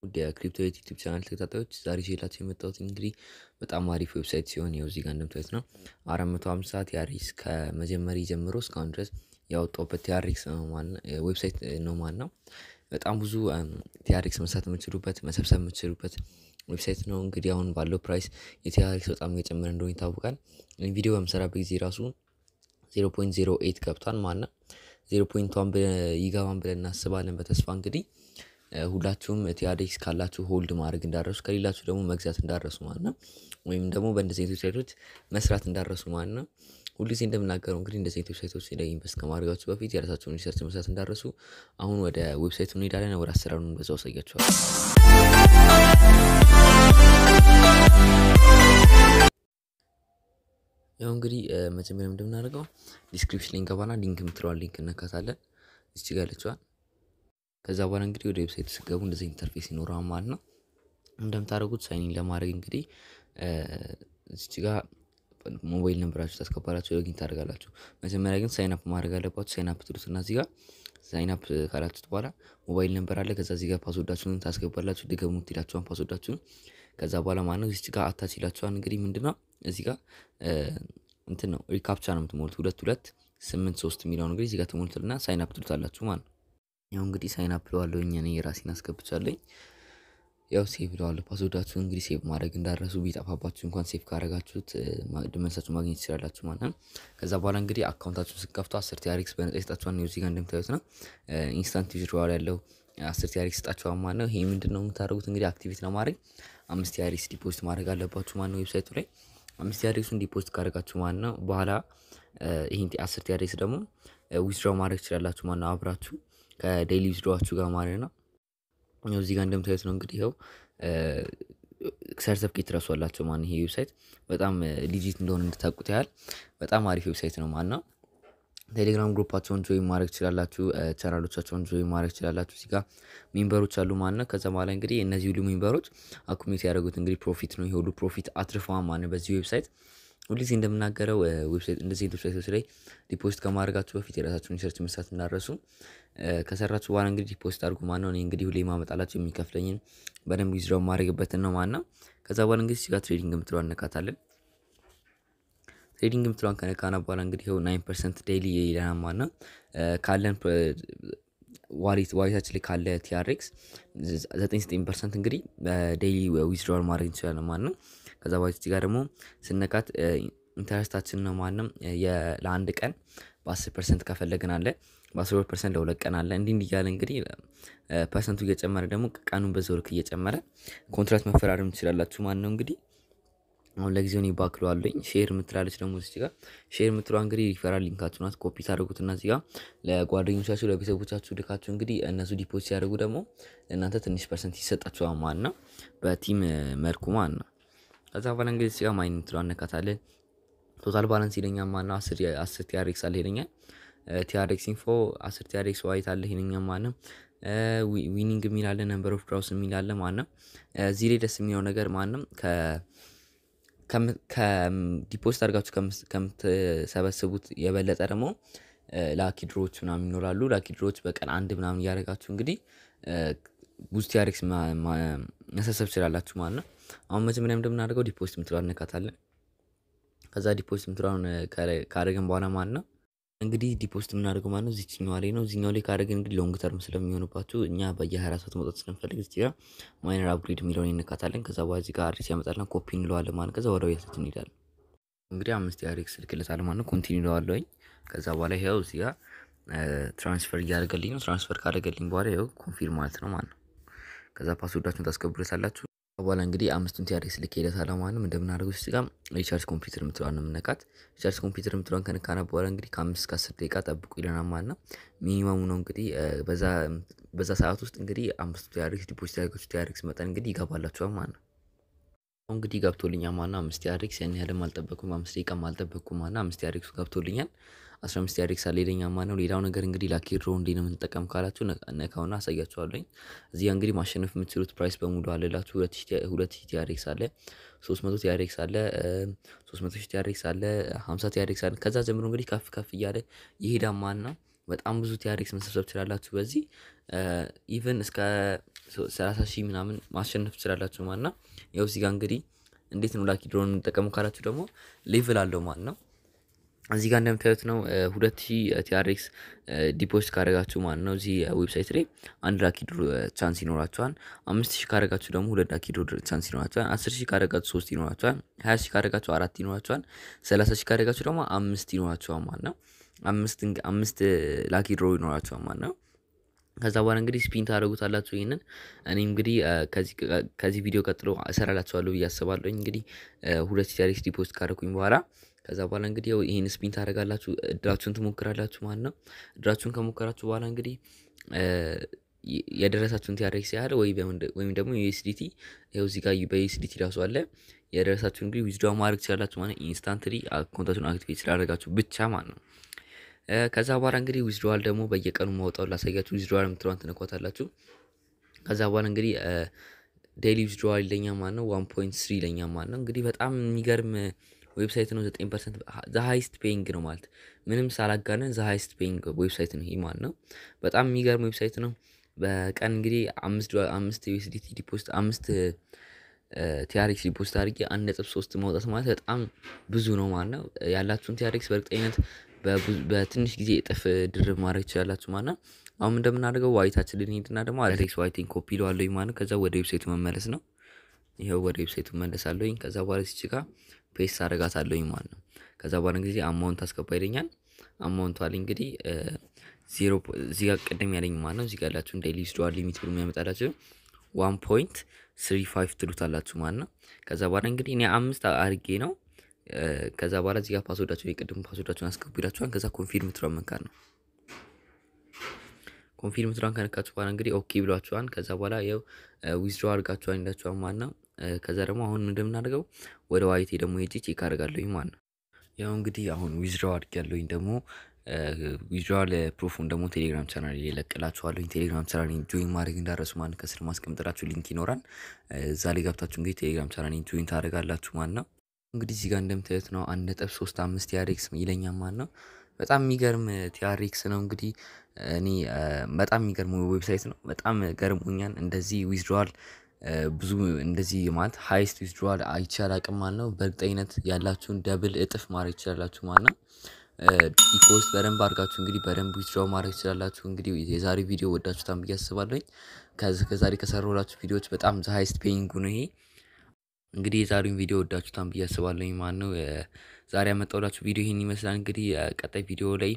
ውድ የክሪፕቶ ዩቲዩብ ቻናል ተከታታዮች ዛሬ ይዤላችሁ የመጣሁት እንግዲህ በጣም አሪፍ ዌብሳይት ሲሆን ይኸው እዚህ ጋር እንደምታዩት ነው 450 ቲአርኤክስ ከመጀመሪያ ጀምሮ እስካሁን ድረስ ያወጣሁበት ቲአርኤክስ ነው ማለት ዌብሳይት ነው ማለት ነው። በጣም ብዙ ቲአርኤክስ መስራት የምትችሉበት መሰብሰብ የምትችሉበት ዌብሳይት ነው። እንግዲህ አሁን ባለው ፕራይስ የቲአርኤክስ በጣም እየጨመረ እንደሆነ ይታወቃል። ቪዲዮ በምሰራበት ጊዜ ራሱ 0.08 ገብቷል ማለት ነው። 0.1 ይገባን ብለን እናስባለን በተስፋ እንግዲህ ሁላችሁም ቲአርኤክስ ካላችሁ ሆልድ ማድረግ እንዳረሱ ከሌላችሁ ደግሞ መግዛት እንዳረሱ ማለት ነው። ወይም ደግሞ በእንደዚህ አይነት ዌብሳይቶች መስራት እንዳረሱ ማለት ነው። ሁልጊዜ እንደምናገረው እንግዲህ እንደዚህ አይነት ዌብሳይቶች ላይ ኢንቨስት ከማድረጋችሁ በፊት የራሳችሁን ሪሰርች መስራት እንዳረሱ። አሁን ወደ ዌብሳይቱ እንሄዳለን። ወደ አሰራሩን በዛው አሳያችኋለሁ። ያው እንግዲህ መጀመሪያ እንደምናደርገው ዲስክሪፕሽን ላይ እንገባና ሊንክ የምትለዋን ሊንክ እንነካታለን። እዚህ ጋር ያለችዋን ከዛ በኋላ እንግዲህ ወደ ዌብሳይቱ ስገቡ እንደዚህ ኢንተርፌስ ይኖረዋል ማለት ነው። እንደምታደርጉት ሳይን ኢን ለማድረግ እንግዲህ እዚህ ጋር ሞባይል ነምበራችሁ ታስገባላችሁ፣ ሎጊን ታደርጋላችሁ። መጀመሪያ ግን ሳይን አፕ ማድረግ አለባችሁ። ሳይን አፕ ትሉትና እዚህ ጋር ሳይን አፕ ካላችሁት በኋላ ሞባይል ነምበር አለ። ከዛ እዚህ ጋር ፓስወርዳችሁን ታስገባላችሁ። ድገሙት ይላችኋል ፓስወርዳችሁን። ከዛ በኋላ ማለት ነው እዚህ ጋር አታች ይላችኋል። እንግዲህ ምንድነው እዚህ ጋር እንትን ነው ሪካፕቻ ነው የምትሞሉት 2283 የሚለውን እንግዲህ እዚህ ጋር ትሞሉትና ሳይን አፕ ትሉታላችሁ ማለት ነው። ያው እንግዲህ ሳይን አፕ ለዋለሁ እኔ የራሴን አስገብቻለሁ። ያው ሴቭ ለዋለሁ ፓስወርዳችሁን እንግዲህ ሴቭ ማድረግ እንዳረሱ ቢጠፋባችሁ እንኳን ሴቭ ካደረጋችሁት መልሳችሁ ማግኘት ትችላላችሁ ማለት ነው። ከዛ በኋላ እንግዲህ አካውንታችሁን ስትከፍቱ 10 ቲአርኤክስ በነፃ ይሰጣችኋል። ነው እዚህ ጋር እንደምታዩት ነው ኢንስታንት ዊዝድሮዋል ያለው 10 ቲአርኤክስ ይሰጣችኋል ማለት ነው። ይሄ ምንድነው የምታደርጉት እንግዲህ አክቲቬት ለማድረግ 5 ቲአርኤክስ ዲፖዚት ማድረግ አለባችሁ ማለት ነው። ዌብሳይቱ ላይ 5 ቲአርኤክሱን ዲፖዚት ካደረጋችሁ ማለት ነው በኋላ ይሄን 10 ቲአርኤክስ ደግሞ ዊዝድሮው ማድረግ ትችላላችሁ ማለት ነው አብራችሁ ከዴይሊ ዊዝድሮዋችሁ ጋር ማለት ነው። ያው እዚህ ጋር እንደምታዩት ነው እንግዲህ ይኸው ሰርተፍኬት ራሷላችሁ ማለት ይሄ ዌብሳይት በጣም ሊጂት እንደሆነ እንድታውቁት ያህል በጣም አሪፍ ዌብሳይት ነው ማለት ነው። ቴሌግራም ግሩፓቸውን ጆይን ማድረግ ትችላላችሁ። ቻናሎቻቸውን ጆይን ማድረግ ትችላላችሁ። እዚህ ጋር ሜምበሮች አሉ ማለት ነው። ከዛ በኋላ እንግዲህ እነዚህ ሁሉ ሜምበሮች አኩሙሌት ያደረጉት እንግዲህ ፕሮፊት ነው። ይሄ ሁሉ ፕሮፊት አትርፈዋል ማለት ነው በዚህ ዌብሳይት። ሁልጊዜ እንደምናገረው ዌብሳይት እንደዚህ ዌብሳይቶች ላይ ዲፖዚት ከማድረጋችሁ በፊት የራሳችሁን ሪሰርች መስራት እንዳረሱ። ከሰራችሁ በኋላ እንግዲህ ዲፖዚት አድርጉ ማለት ነው። እኔ እንግዲህ ሁሌ ማመጣላችሁ የሚከፍለኝን በደንብ ዊዝድሮው ማድረግበትን ነው ማለት ነው። ከዛ በኋላ እንግዲህ እዚህ ጋር ትሬዲንግ የምትለዋን እንነካታለን። ትሬዲንግ የምትለዋን ከነካና በኋላ እንግዲህ ይኸው 9% ዴይሊ ይለናል ማለት ነው። ካለን ዋሌታችን ላይ ካለ ቲአርኤክስ 99% እንግዲህ ዴይሊ ዊዝድሮው ማድረግ እንችላለን ማለት ነው። ከዛ በኋላ እዚህ ጋር ደግሞ ስነካት ኢንተረስታችን ነው ማለት ነው። ለአንድ ቀን በ10% ከፈለግን አለ በ12% ለሁለት ቀን አለ እንዲህ እያለ እንግዲህ ፐርሰንቱ እየጨመረ ደግሞ ቀኑን በዛው ልክ እየጨመረ ኮንትራት መፈራረም ትችላላችሁ ማለት ነው። እንግዲህ አሁን ለጊዜው እኔ ባክለዋለኝ ሼር የምትላለች ደግሞ እዚህ ጋር ሼር የምትለዋ እንግዲህ ሪፈራል ሊንካችሁ ናት። ኮፒ ታደርጉትና እዚህ ጋር ለጓደኞቻችሁ ለቤተሰቦቻችሁ ልካችሁ እንግዲህ እነሱ ዲፖዚት ሲያደርጉ ደግሞ እናንተ ትንሽ ፐርሰንት ይሰጣችኋል ማለት ነው በቲም መልኩ ማለት ነው። ከዛ በኋላ እንግዲህ እዚህ ጋር ማይን የምትለዋን እንነካታለን። ቶታል ባላንስ ይለኛል ማለት ነው 10 ቲአርኤክስ አለ ይለኛል። ቲአርኤክስ ኢንፎ 10 ቲአርኤክስ ዋይት አለ ይለኛል ማለት ነው። ዊኒንግ የሚል አለ ነምበር ኦፍ ድራውስ የሚል አለ ማለት ነው። እዚህ ላይ ደስ የሚለው ነገር ማለት ነው ከዲፖዚት አድርጋችሁ ከምትሰበስቡት የበለጠ ደግሞ ላኪ ድሮዎች ምናምን ይኖራሉ። ላኪ ድሮዎች በቀን አንድ ምናምን እያደረጋችሁ እንግዲህ ብዙ ቲአርኤክስ መሰብሰብ ትችላላችሁ ማለት ነው። አሁን መጀመሪያ እንደምናደርገው ዲፖዚት የምትለዋን እንነካታለን። ከዛ ዲፖዚት የምትለዋን ካደረግን በኋላ ማለት ነው እንግዲህ ዲፖዚት የምናደርገው ማለት ነው እዚህኛው ላይ ነው። እዚህኛው ላይ ካደረግን እንግዲህ ሎንግ ተርም ስለሚሆንባችሁ እኛ በየ24 ሰዓት መውጣት ስለምፈልግ እዚህ ጋር ማይነር አፕግሬድ የሚለውን እንነካታለን። ከዛ በኋላ እዚህ ጋር አድሬስ ያመጣልና ኮፒ እንለዋለን ማለት ከዛ ወደ ቤታችን እንሄዳለን። እንግዲህ 5 ቲአርኤክስ ልክለታል ማለት ነው። ኮንቲኒው እለዋለሁኝ። ከዛ በኋላ ይኸው እዚህ ጋር ትራንስፈር እያደረገልኝ ነው። ትራንስፈር ካደረገልኝ በኋላ ይኸው ኮንፊርም ማለት ነው ማለት ነው። ከዛ ፓስወርዳችሁን ታስገቡለታላችሁ። በኋላ እንግዲህ 5 ቲአርኤክስ ልኬለታለሁ ማለት ነው። እንደምናደርገው እዚህ ጋር ሪቻርጅ ኮምፒውተር የምትለዋን ነው የምንነካት። ሪቻርጅ ኮምፒውተር የምትለዋን ከነካና በኋላ እንግዲህ ከ5 እስከ 10 ደቂቃ ጠብቁ ይለናል ማለት ነው። ሚኒመሙ ነው እንግዲህ በዛ ሰዓት ውስጥ እንግዲህ 5 ቲአርኤክስ ዲፖዚት ያደረጋችሁ ቲአርኤክስ መጠን እንግዲህ ይገባላችኋል ማለት ነው። እንግዲህ ገብቶልኛል ማለት ነው። 5 ቲአርኤክስ ያን ያህልም አልጠበቅኩም 5 ደቂቃም አልጠበቅኩም ማለት ነው። 5 ቲአርኤክሱ ገብቶልኛል 15 ቲአርኤክስ አለ ይለኛል ማለት ነው። ሌላው ነገር እንግዲህ ላኪ ድሮ እንዴት ነው የምንጠቀም ካላችሁ ነካውና አሳያችኋለሁ። እዚህ ጋር እንግዲህ ማሸነፍ የምትችሉት ፕራይስ በሙሉ አለላችሁ። 2000 ቲአርኤክስ አለ 300 ቲአርኤክስ አለ 300 ቲአርኤክስ አለ 50 ቲአርኤክስ አለ ከዛ ጀምሮ እንግዲህ ከፍ እያለ ይሄዳል ማለት ነው። በጣም ብዙ ቲአርኤክስ መሰብሰብ ትችላላችሁ በዚህ ኢቭን እስከ 30,000 ምናምን ማሸነፍ ትችላላችሁ ማለት ነው። ያው እዚህ ጋር እንግዲህ እንዴት ነው ላኪ ድሮን እንጠቀሙ ካላችሁ ደግሞ ሌቭል አለው ማለት ነው። እዚህ ጋር እንደምታዩት ነው 2000 ቲአርኤክስ ዲፖዚት ካደረጋችሁ ማለት ነው እዚህ ዌብሳይት ላይ አንድ ላኪ ድሮ ቻንስ ይኖራችኋል። 5000 ካደረጋችሁ ደግሞ ሁለት ላኪ ድሮ ቻንስ ይኖራችኋል። 10000 ካደረጋችሁ 3 ይኖራችኋል። 20000 ካደረጋችሁ 4 ይኖራችኋል። 30000 ካደረጋችሁ ደግሞ 5 ይኖራችኋል ማለት ነው። አምስት ላኪ ድሮ ይኖራችኋል ማለት ነው። ከዛ በኋላ እንግዲህ ስፒን ታደርጉታላችሁ ይሄንን እኔ እንግዲህ ከዚህ ቪዲዮ ቀጥሎ እሰራላችኋለሁ ብዬ አስባለሁ። እንግዲህ 2 ቲአርኤክስ ዲፖዚት ካደረኩኝ በኋላ ከዛ በኋላ እንግዲህ ይሄን ስፒን ታደርጋላችሁ እድራችሁን ትሞክራላችሁ ማለት ነው። እድራችሁን ከሞከራችሁ በኋላ እንግዲህ የደረሳችሁን ቲአርኤክስ ያህል ወይም ደግሞ ዩኤስዲቲ ይኸው እዚህ ጋር በዩኤስዲቲ ራሱ አለ የደረሳችሁን እንግዲህ ዊዝድራው ማድረግ ትችላላችሁ ማለት ኢንስታንትሊ አካውንታችሁን አክቲቬት ስላደረጋችሁ ብቻ ማለት ነው። ከዛ በኋላ እንግዲህ ዊዝድራል ደግሞ በየቀኑ ማውጣው ላሳያችሁ ዊዝድራል የምትለዋን ትነኳታላችሁ። ከዛ በኋላ እንግዲህ ዴይሊ ዊዝድራል ይለኛል ማለት ነው 1.3 ይለኛል ማለት ነው። እንግዲህ በጣም የሚገርም ዌብሳይት ነው 9% ዘ ሃይስት ፔይንግ ነው ማለት ምንም ሳላጋነን ዘ ሃይስት ፔይንግ ዌብሳይት ነው ይሄ ማለት ነው። በጣም የሚገርም ዌብሳይት ነው። በቀን እንግዲህ 5 ዩኤስዲቲ ዲፖዚት 5 ቲአርኤክስ ዲፖዚት አድርጌ 1.3 ማውጣት ማለት በጣም ብዙ ነው ማለት ነው። ያላችሁን ቲአርኤክስ በእርግጠኝነት በትንሽ ጊዜ እጥፍ ድርብ ማድረግ ትችላላችሁ ማለት ነው። አሁን እንደምናደርገው ዋይታችን ልንሄድና ደግሞ አድሬክስ ዋይቲን ኮፒ ለዋለኝ ማለት ነው። ከዛ ወደ ዌብሳይቱ መመለስ ነው። ይሄው ወደ ዌብሳይቱ መለሳለሁኝ። ከዛ በኋላ እዚህ ጋር ፔስት አደርጋታለሁኝ ማለት ነው። ከዛ በኋላ እንግዲህ አማውንት አስገባ ይለኛል። አማውንቱ አለኝ እንግዲህ 0 እዚህ ጋር ቀደም ያለኝ ማለት ነው። እዚህ ጋር ያላችሁን ዴይሊ ዊዝድራል ሊሚት ብሎ የሚያመጣላችሁ 1.35 ትሉታላችሁ ማለት ነው። ከዛ በኋላ እንግዲህ እኔ 5 አድርጌ ነው። ከዛ በኋላ እዚህ ጋር ፓስወርዳችሁን የቅድም ፓስወርዳችሁን አስገቡ ይላችኋል። ከዛ ኮንፊርም ትሏን መንካት ነው። ኮንፊርም ትሏን ከነካችሁ በኋላ እንግዲህ ኦኬ ብሏችኋል። ከዛ በኋላ ያው ዊዝድራው አድርጋችኋል እንዳችኋል ማለት ነው። ከዛ ደግሞ አሁን እንደምናደርገው ወደ ዋይቴ ደግሞ ሄጄ ቼክ አደርጋለሁኝ ማለት ነው። ያው እንግዲህ አሁን ዊዝድራው አድርጌያለሁኝ ደግሞ ዊዝድራል ፕሩፉን ደግሞ ቴሌግራም ቻናል ላይ ለቅላችኋለሁ። ቴሌግራም ቻናሌን ጆይን ማድረግ እንዳረሱ ማለት ከስር ማስቀምጥላችሁ ሊንክ ይኖራል። እዛ ላይ ገብታችሁ እንግዲህ ቴሌግራም ቻናሌን ጆይን ታደርጋላችሁ ማለት ነው። እንግዲህ እዚህ ጋር እንደምታዩት ነው 1.35 ቲአርኤክስ ይለኛል ማለት ነው። በጣም የሚገርም ቲአርኤክስ ነው። እንግዲህ እኔ በጣም የሚገርም ዌብሳይት ነው። በጣም ገርሞኛል። እንደዚህ ዊዝድራል ብዙ እንደዚህ ማለት ሃይስት ዊዝድራል አይቻል አቅም ማለት ነው። በእርግጠኝነት ያላችሁን ደብል እጥፍ ማድረግ ትችላላችሁ ማለት ነው። ዲፖዚት በደንብ አድርጋችሁ እንግዲህ በደንብ ዊዝድራው ማድረግ ትችላላችሁ። እንግዲህ የዛሬ ቪዲዮ ወዳችሁታል ብዬ አስባለሁኝ። ከዛሬ ከሰራሁላችሁ ቪዲዮዎች በጣም ዘ ሃይስት ፔይንግ ነው ይሄ። እንግዲህ የዛሬውን ቪዲዮ ወዳችሁታል ብዬ አስባለሁኝ ማለት ነው። ዛሬ ያመጣሁላችሁ ቪዲዮ ይሄን ይመስላል። እንግዲህ ቀጣይ ቪዲዮ ላይ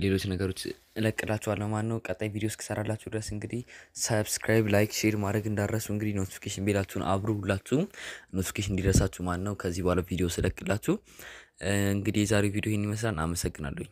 ሌሎች ነገሮች እለቅላችኋለሁ ማለት ነው። ቀጣይ ቪዲዮ እስከሰራላችሁ ድረስ እንግዲህ ሰብስክራይብ፣ ላይክ፣ ሼር ማድረግ እንዳረሱ እንግዲህ ኖቲፊኬሽን ቤላችሁን አብሩ ሁላችሁም ኖቲፊኬሽን እንዲደርሳችሁ ማለት ነው። ከዚህ በኋላ ቪዲዮ ስለቅላችሁ እንግዲህ የዛሬው ቪዲዮ ይሄን ይመስላል። አመሰግናለሁኝ።